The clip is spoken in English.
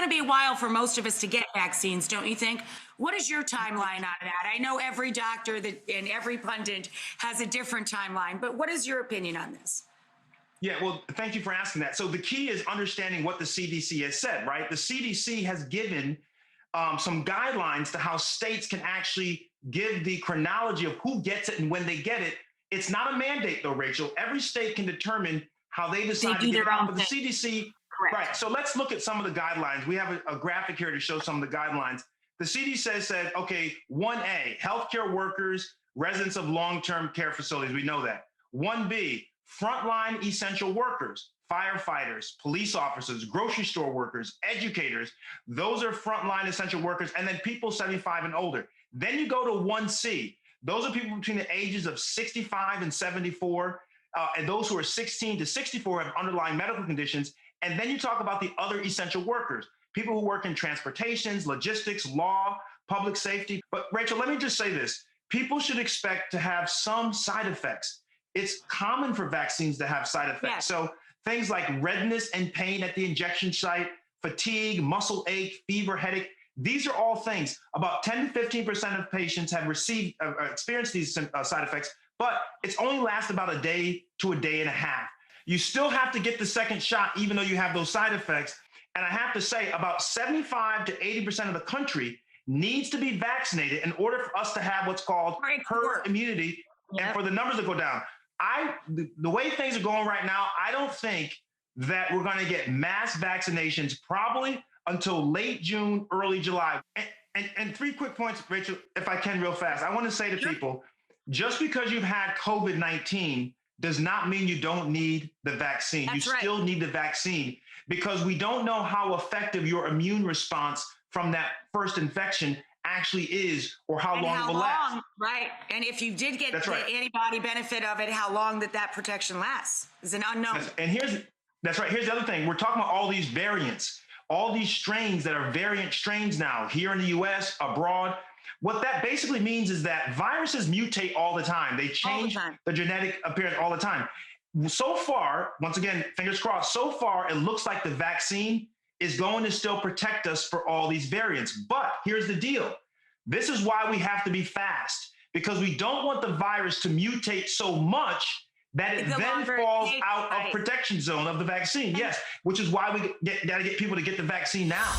going to be a while for most of us to get vaccines, don't you think? What is your timeline on that? I know every doctor and every pundit has a different timeline, but what is your opinion on this? Yeah, well, thank you for asking that. So the key is understanding what the CDC has said, right? The CDC has given some guidelines to how states can actually give the chronology of who gets it and when they get it. It's not a mandate, though, Rachel. Every state can determine how they decide to get it out. But the CDC, correct. Right. So let's look at some of the guidelines. We have a graphic here to show some of the guidelines. The CDC said, okay, 1A, healthcare workers, residents of long-term care facilities. We know that. 1B, frontline essential workers, firefighters, police officers, grocery store workers, educators. Those are frontline essential workers. And then people 75 and older. Then you go to 1C. Those are people between the ages of 65 and 74. And those who are 16 to 64 have underlying medical conditions. And then you talk about the other essential workers, people who work in transportations, logistics, law, public safety. But Rachel, let me just say this. People should expect to have some side effects. It's common for vaccines to have side effects. Yes. So things like redness and pain at the injection site, fatigue, muscle ache, fever, headache. These are all things. About 10 to 15% of patients have experienced these side effects, but it's only lasts about a day to a day and a half. You still have to get the second shot, even though you have those side effects. And I have to say, about 75 to 80% of the country needs to be vaccinated in order for us to have what's called herd immunity and for the numbers to go down. The way things are going right now, I don't think that we're going to get mass vaccinations probably until late June, early July. And 3 quick points, Rachel, if I can real fast. I want to say to people, just because you've had COVID-19 does not mean you don't need the vaccine. That's you right. still need the vaccine because we don't know how effective your immune response from that first infection actually is or how long it will last. Right. And if you did get That's the right. antibody benefit of it, how long that protection lasts is an unknown. That's right. Here's the other thing. We're talking about all these variants, all these strains that are variant strains now here in the US, abroad. What that basically means is that viruses mutate all the time. They change the genetic appearance all the time. So far, once again, fingers crossed, so far it looks like the vaccine is going to still protect us for all these variants. But here's the deal. This is why we have to be fast, because we don't want the virus to mutate so much that it then falls out of protection zone of the vaccine. Yes, which is why we got to get people to get the vaccine now.